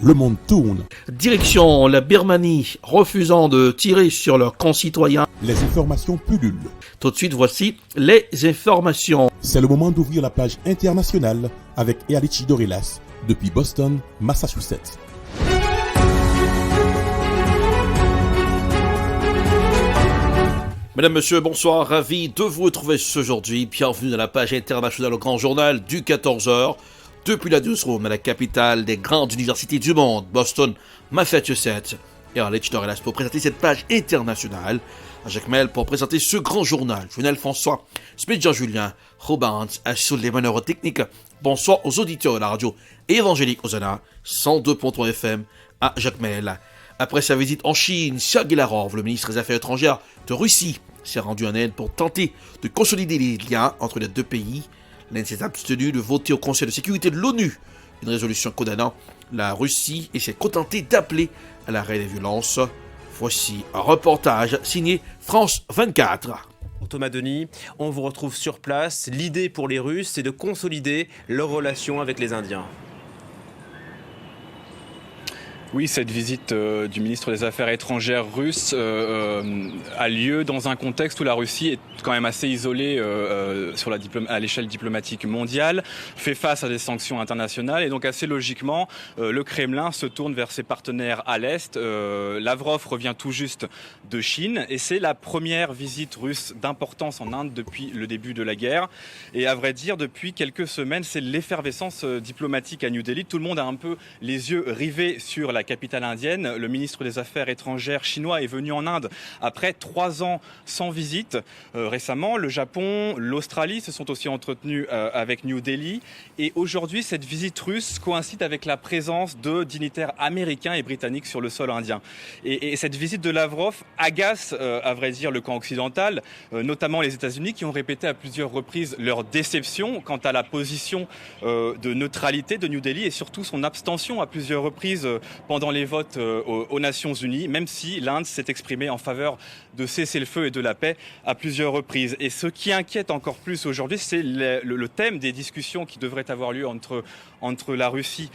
le monde tourne. Direction la Birmanie, refusant de tirer sur leurs concitoyens. Les informations pullulent. Tout de suite, voici les informations. C'est le moment d'ouvrir la page internationale avec Erlichi Dorelas depuis Boston, Massachusetts. Mesdames, Messieurs, bonsoir, ravi de vous retrouver aujourd'hui. Bienvenue dans la page internationale au Grand Journal du 14h. Depuis la newsroom à la capitale des grandes universités du monde, Boston, Massachusetts. Erlichi Dorelas pour présenter cette page internationale. Jacques Mel pour présenter ce grand journal. Journal François, Smith-Jean-Julien, Robans, assure les manœuvres techniques. Bonsoir aux auditeurs de la radio évangélique Hosanna, 102.3 FM à Jacques Mel. Après sa visite en Chine, Sergei Lavrov, le ministre des Affaires étrangères de Russie, s'est rendu en Inde pour tenter de consolider les liens entre les deux pays. L'Inde s'est abstenue de voter au Conseil de sécurité de l'ONU une résolution condamnant la Russie et s'est contentée d'appeler à l'arrêt des violences. Voici un reportage signé France 24. Thomas Denis, on vous retrouve sur place. L'idée pour les Russes, c'est de consolider leurs relations avec les Indiens. Oui, cette visite du ministre des Affaires étrangères russe a lieu dans un contexte où la Russie est quand même assez isolée à l'échelle diplomatique mondiale, fait face à des sanctions internationales et donc assez logiquement, le Kremlin se tourne vers ses partenaires à l'Est. Lavrov revient tout juste de Chine et c'est la première visite russe d'importance en Inde depuis le début de la guerre. Et à vrai dire, depuis quelques semaines, c'est l'effervescence diplomatique à New Delhi. Tout le monde a un peu les yeux rivés sur la capitale indienne. Le ministre des Affaires étrangères chinois est venu en Inde après 3 ans sans visite. Récemment, le Japon, l'Australie se sont aussi entretenus avec New Delhi. Et aujourd'hui, cette visite russe coïncide avec la présence de dignitaires américains et britanniques sur le sol indien. Et cette visite de Lavrov agace, à vrai dire, le camp occidental, notamment les États-Unis, qui ont répété à plusieurs reprises leur déception quant à la position de neutralité de New Delhi et surtout son abstention à plusieurs reprises pendant les votes aux Nations Unies, même si l'Inde s'est exprimée en faveur de cessez-le-feu et de la paix à plusieurs reprises. Et ce qui inquiète encore plus aujourd'hui, c'est le thème des discussions qui devraient avoir lieu entre la Russie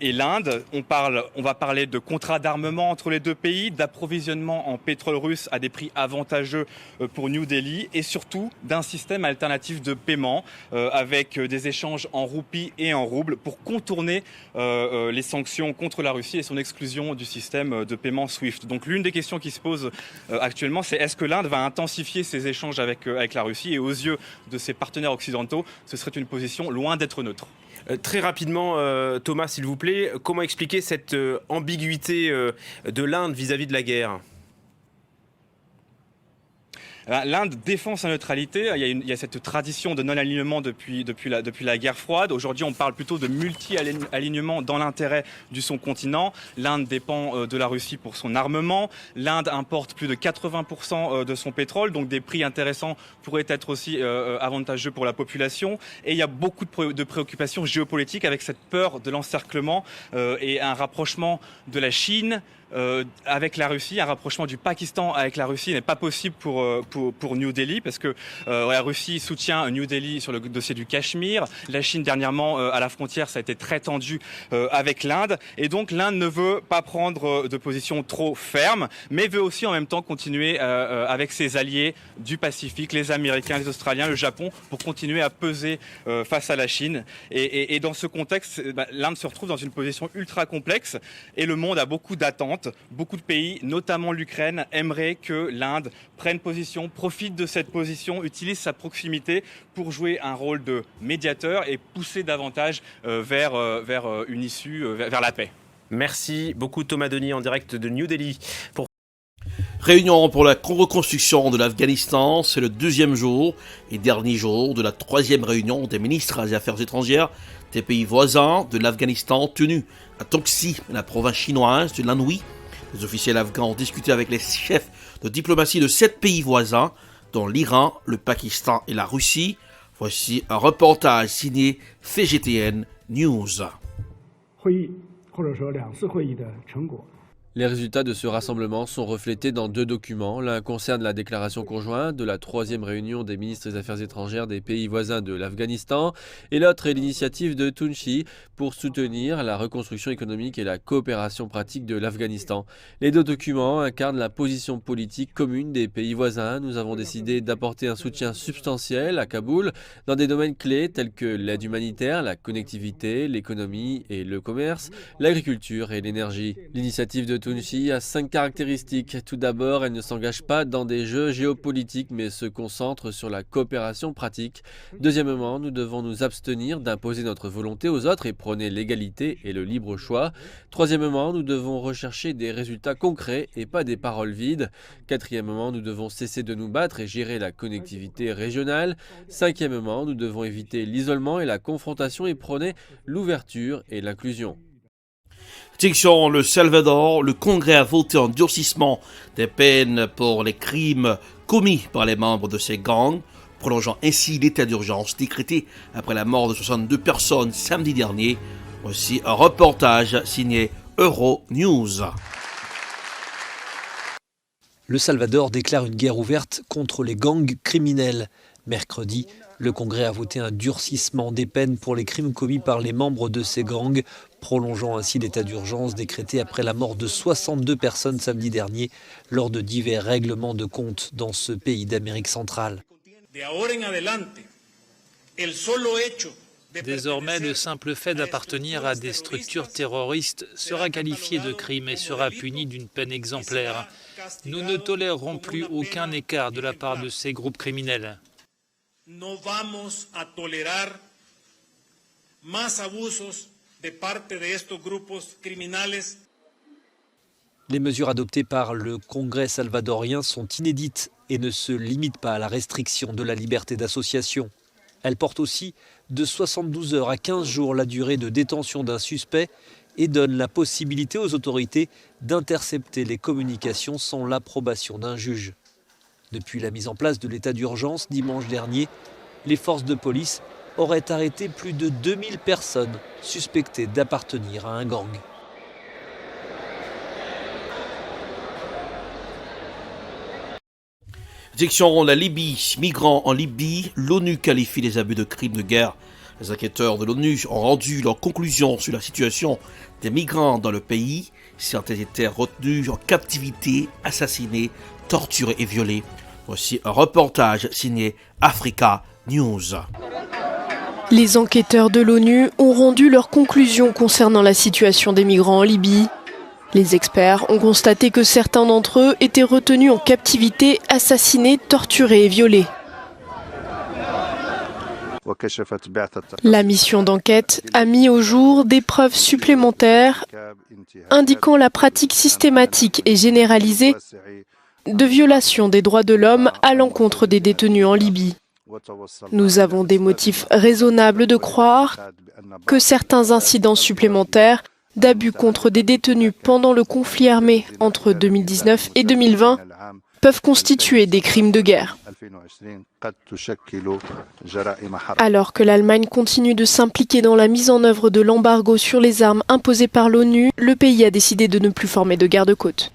et l'Inde. On va parler de contrats d'armement entre les deux pays, d'approvisionnement en pétrole russe à des prix avantageux pour New Delhi et surtout d'un système alternatif de paiement avec des échanges en roupies et en roubles pour contourner les sanctions contre la Russie et son exclusion du système de paiement SWIFT. Donc l'une des questions qui se posent actuellement, c'est est-ce que l'Inde va intensifier ses échanges avec la Russie et aux yeux de ses partenaires occidentaux, ce serait une position loin d'être neutre. Très rapidement, Thomas, s'il vous plaît, comment expliquer cette ambiguïté de l'Inde vis-à-vis de la guerre ? L'Inde défend sa neutralité. Il y a cette tradition de non-alignement depuis la guerre froide. Aujourd'hui, on parle plutôt de multi-alignement dans l'intérêt du son continent. L'Inde dépend de la Russie pour son armement. L'Inde importe plus de 80% de son pétrole, donc des prix intéressants pourraient être aussi avantageux pour la population. Et il y a beaucoup de préoccupations géopolitiques avec cette peur de l'encerclement et un rapprochement de la Chine avec la Russie, un rapprochement du Pakistan avec la Russie n'est pas possible pour New Delhi parce que la Russie soutient New Delhi sur le dossier du Cachemire. La Chine dernièrement à la frontière, ça a été très tendu avec l'Inde et donc l'Inde ne veut pas prendre de position trop ferme, mais veut aussi en même temps continuer avec ses alliés du Pacifique, les Américains, les Australiens, le Japon, pour continuer à peser face à la Chine. Et dans ce contexte, l'Inde se retrouve dans une position ultra complexe et le monde a beaucoup d'attentes. Beaucoup de pays, notamment l'Ukraine, aimeraient que l'Inde prenne position, profite de cette position, utilise sa proximité pour jouer un rôle de médiateur et pousser davantage vers une issue, vers la paix. Merci beaucoup Thomas Denis en direct de New Delhi. Réunion pour la reconstruction de l'Afghanistan, c'est le 2e jour et dernier jour de la 3e réunion des ministres des Affaires étrangères des pays voisins de l'Afghanistan tenue à Toxi, la province chinoise de l'Anhui. Les officiels afghans ont discuté avec les chefs de diplomatie de 7 pays voisins, dont l'Iran, le Pakistan et la Russie. Voici un reportage signé CGTN News. Les résultats de ce rassemblement sont reflétés dans 2 documents. L'un concerne la déclaration conjointe de la 3e réunion des ministres des Affaires étrangères des pays voisins de l'Afghanistan et l'autre est l'initiative de Tounchi pour soutenir la reconstruction économique et la coopération pratique de l'Afghanistan. Les 2 documents incarnent la position politique commune des pays voisins. Nous avons décidé d'apporter un soutien substantiel à Kaboul dans des domaines clés tels que l'aide humanitaire, la connectivité, l'économie et le commerce, l'agriculture et l'énergie. L'initiative de Tounchi a 5 caractéristiques. Tout d'abord, elle ne s'engage pas dans des jeux géopolitiques mais se concentre sur la coopération pratique. Deuxièmement, nous devons nous abstenir d'imposer notre volonté aux autres et prôner l'égalité et le libre choix. Troisièmement, nous devons rechercher des résultats concrets et pas des paroles vides. Quatrièmement, nous devons cesser de nous battre et gérer la connectivité régionale. Cinquièmement, nous devons éviter l'isolement et la confrontation et prôner l'ouverture et l'inclusion. Direction le Salvador, le Congrès a voté un durcissement des peines pour les crimes commis par les membres de ces gangs, prolongeant ainsi l'état d'urgence décrété après la mort de 62 personnes samedi dernier. Voici un reportage signé Euronews. Le Salvador déclare une guerre ouverte contre les gangs criminels. Mercredi, le Congrès a voté un durcissement des peines pour les crimes commis par les membres de ces gangs, prolongeant ainsi l'état d'urgence décrété après la mort de 62 personnes samedi dernier lors de divers règlements de compte dans ce pays d'Amérique centrale. Désormais, le simple fait d'appartenir à des structures terroristes sera qualifié de crime et sera puni d'une peine exemplaire. Nous ne tolérerons plus aucun écart de la part de ces groupes criminels. No vamos a tolerar más abusos de parte de estos grupos criminales. Les mesures adoptées par le Congrès salvadorien sont inédites et ne se limitent pas à la restriction de la liberté d'association. Elles portent aussi de 72 heures à 15 jours la durée de détention d'un suspect et donnent la possibilité aux autorités d'intercepter les communications sans l'approbation d'un juge. Depuis la mise en place de l'état d'urgence dimanche dernier, les forces de police auraient arrêté plus de 2000 personnes suspectées d'appartenir à un gang. Direction la Libye, migrants en Libye, l'ONU qualifie les abus de crimes de guerre. Les enquêteurs de l'ONU ont rendu leurs conclusions sur la situation des migrants dans le pays. Certains étaient retenus en captivité, assassinés, torturés et violés. Voici un reportage signé Africa News. Les enquêteurs de l'ONU ont rendu leurs conclusions concernant la situation des migrants en Libye. Les experts ont constaté que certains d'entre eux étaient retenus en captivité, assassinés, torturés et violés. La mission d'enquête a mis au jour des preuves supplémentaires indiquant la pratique systématique et généralisée de violations des droits de l'homme à l'encontre des détenus en Libye. Nous avons des motifs raisonnables de croire que certains incidents supplémentaires d'abus contre des détenus pendant le conflit armé entre 2019 et 2020 peuvent constituer des crimes de guerre. Alors que l'Allemagne continue de s'impliquer dans la mise en œuvre de l'embargo sur les armes imposé par l'ONU, le pays a décidé de ne plus former de garde-côtes.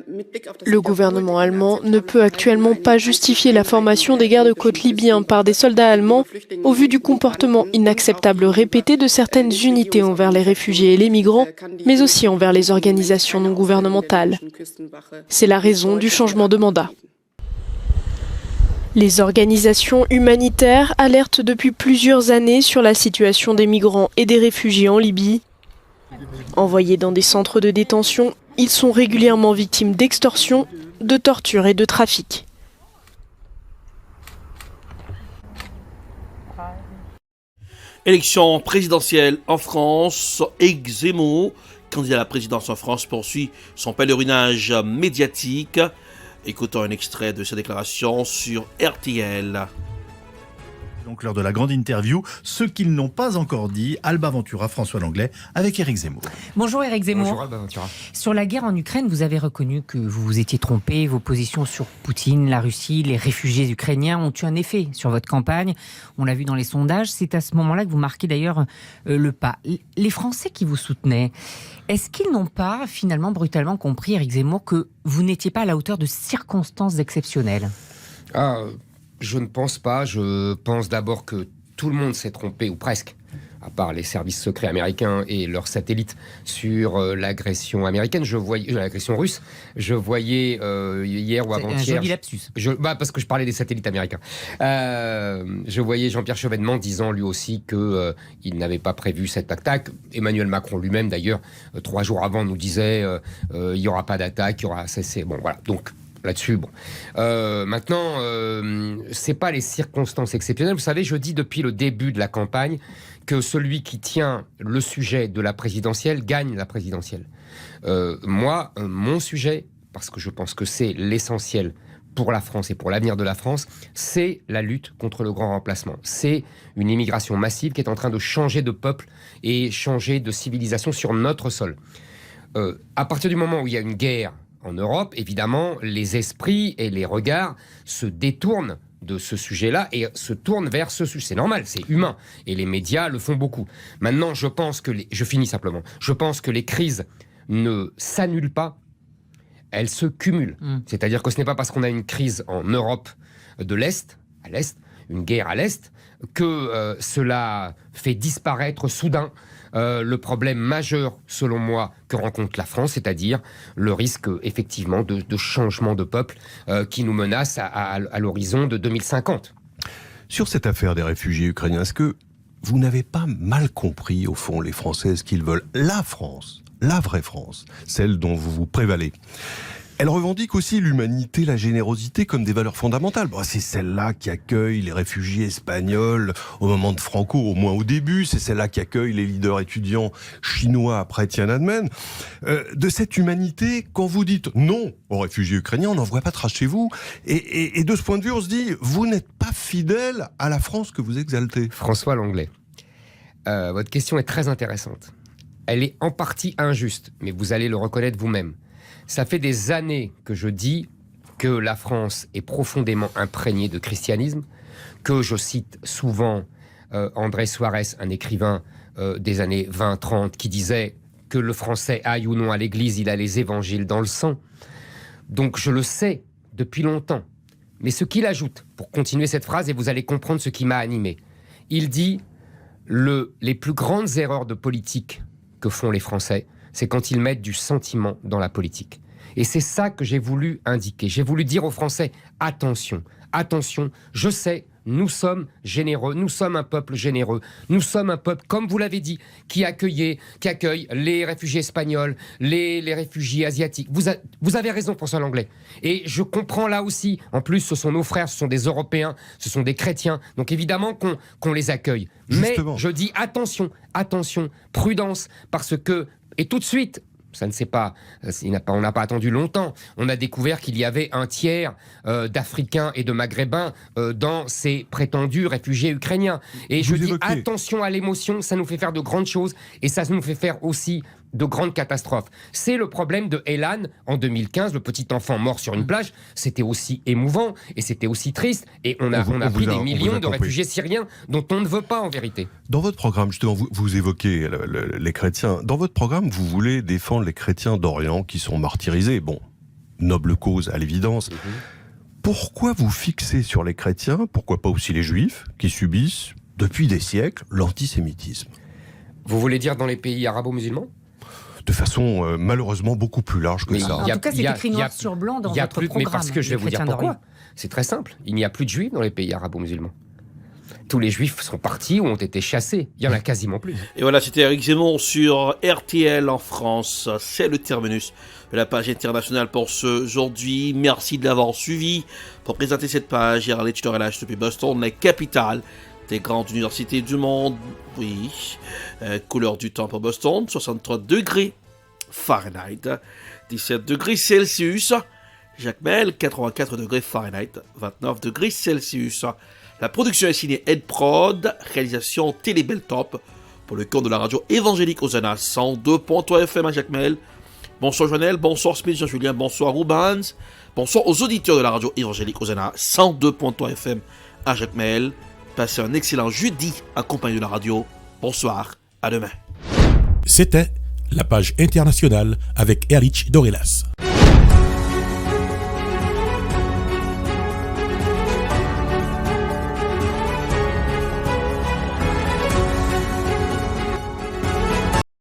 Le gouvernement allemand ne peut actuellement pas justifier la formation des garde-côtes libyens par des soldats allemands au vu du comportement inacceptable répété de certaines unités envers les réfugiés et les migrants, mais aussi envers les organisations non gouvernementales. C'est la raison du changement de mandat. Les organisations humanitaires alertent depuis plusieurs années sur la situation des migrants et des réfugiés en Libye. Envoyés dans des centres de détention, ils sont régulièrement victimes d'extorsion, de torture et de trafic. Élection présidentielle en France, Éric Zemmour, candidat à la présidence en France, poursuit son pèlerinage médiatique. Écoutons un extrait de sa déclaration sur RTL. Donc l'heure de la grande interview, ce qu'ils n'ont pas encore dit, Alba Ventura, François Langlais, avec Éric Zemmour. Bonjour Éric Zemmour. Bonjour Alba Ventura. Sur la guerre en Ukraine, vous avez reconnu que vous vous étiez trompé. Vos positions sur Poutine, la Russie, les réfugiés ukrainiens ont eu un effet sur votre campagne. On l'a vu dans les sondages. C'est à ce moment-là que vous marquez d'ailleurs le pas. Les Français qui vous soutenaient, est-ce qu'ils n'ont pas finalement brutalement compris, Éric Zemmour, que vous n'étiez pas à la hauteur de circonstances exceptionnelles ? Je ne pense pas. Je pense d'abord que tout le monde s'est trompé, ou presque, à part les services secrets américains et leurs satellites, sur l'agression américaine. L'agression russe. Je voyais hier ou avant-hier... C'est un joli lapsus. Parce que je parlais des satellites américains. Je voyais Jean-Pierre Chevènement disant lui aussi qu'il n'avait pas prévu cette attaque. Emmanuel Macron lui-même, d'ailleurs, 3 jours avant, nous disait il n'y aura pas d'attaque, il y aura cessé. Bon, voilà. Donc, là-dessus, bon. Maintenant, c'est pas les circonstances exceptionnelles. Vous savez, je dis depuis le début de la campagne que celui qui tient le sujet de la présidentielle gagne la présidentielle. Moi, mon sujet, parce que je pense que c'est l'essentiel pour la France et pour l'avenir de la France, c'est la lutte contre le grand remplacement. C'est une immigration massive qui est en train de changer de peuple et changer de civilisation sur notre sol. À partir du moment où il y a une guerre en Europe, évidemment, les esprits et les regards se détournent de ce sujet-là et se tournent vers ce sujet. C'est normal, c'est humain. Et les médias le font beaucoup. Maintenant, je pense que... Je finis simplement. Je pense que les crises ne s'annulent pas, elles se cumulent. C'est-à-dire que ce n'est pas parce qu'on a une crise en Europe de l'Est, à l'Est, une guerre à l'Est, que cela fait disparaître soudain le problème majeur, selon moi, que rencontre la France, c'est-à-dire le risque, effectivement, de changement de peuple qui nous menace à l'horizon de 2050. Sur cette affaire des réfugiés ukrainiens, est-ce que vous n'avez pas mal compris, au fond, les Français, ce qu'ils veulent ? La France, la vraie France, celle dont vous vous prévalez. Elle revendique aussi l'humanité, la générosité comme des valeurs fondamentales. C'est celle-là qui accueille les réfugiés espagnols au moment de Franco, au moins au début. C'est celle-là qui accueille les leaders étudiants chinois après Tiananmen. De cette humanité, quand vous dites non aux réfugiés ukrainiens, on n'en voit pas trace chez vous. Et de ce point de vue, on se dit, vous n'êtes pas fidèle à la France que vous exaltez. François Langlais, votre question est très intéressante. Elle est en partie injuste, mais vous allez le reconnaître vous-même. Ça fait des années que je dis que la France est profondément imprégnée de christianisme, que je cite souvent André Suarez, un écrivain des années 20-30, qui disait que le Français aille ou non à l'église, il a les évangiles dans le sang. Donc je le sais depuis longtemps. Mais ce qu'il ajoute, pour continuer cette phrase, et vous allez comprendre ce qui m'a animé, il dit les plus grandes erreurs de politique que font les Français, c'est quand ils mettent du sentiment dans la politique. Et c'est ça que j'ai voulu indiquer. J'ai voulu dire aux Français, attention, attention, je sais, nous sommes généreux, nous sommes un peuple généreux, nous sommes un peuple, comme vous l'avez dit, qui accueille les réfugiés espagnols, les réfugiés asiatiques. Vous avez raison, François Langlais. Et je comprends là aussi, en plus, ce sont nos frères, ce sont des Européens, ce sont des chrétiens, donc évidemment qu'on les accueille. Justement. Mais je dis attention, attention, prudence, parce que... Et tout de suite, ça ne s'est pas, on n'a pas attendu longtemps, on a découvert qu'il y avait un tiers d'Africains et de Maghrébins dans ces prétendus réfugiés ukrainiens. Et je dis attention à l'émotion, ça nous fait faire de grandes choses et ça nous fait faire aussi de grandes catastrophes. C'est le problème de Elan en 2015, le petit enfant mort sur une plage. C'était aussi émouvant et c'était aussi triste. Et on a pris des millions de réfugiés syriens dont on ne veut pas en vérité. Dans votre programme, justement, vous évoquez les chrétiens. Dans votre programme, vous voulez défendre les chrétiens d'Orient qui sont martyrisés. Bon, noble cause à l'évidence. Pourquoi vous fixez sur les chrétiens, pourquoi pas aussi les juifs, qui subissent, depuis des siècles, l'antisémitisme ? Vous voulez dire dans les pays arabo-musulmans ? De façon malheureusement beaucoup plus large que ça. En tout cas, c'est écrit noir sur blanc dans votre programme. Mais parce que je vais vous dire pourquoi. C'est très simple. Il n'y a plus de juifs dans les pays arabo-musulmans. Tous les juifs sont partis ou ont été chassés. Il n'y en a quasiment plus. Et voilà, c'était Éric Zemmour sur RTL en France. C'est le terminus de la page internationale pour ce aujourd'hui. Merci de l'avoir suivi. Pour présenter cette page, hier à l'éditorial depuis Boston, la capitale des grandes universités du monde. Oui, couleur du temps pour Boston, 63 degrés Fahrenheit, 17 degrés Celsius. Jacmel, 84 degrés Fahrenheit, 29 degrés Celsius. La production est signée Ed Prod, réalisation Télébeltop, pour le compte de la radio évangélique Hosanna 102.3 FM à Jacmel. Bonsoir Joannel, bonsoir Smith Jean-Julien, bonsoir Rubens, bonsoir aux auditeurs de la radio évangélique Hosanna 102.3 FM à Jacmel. Passez un excellent jeudi accompagné de la radio. Bonsoir, à demain. C'était la page internationale avec Erlich Dorelas.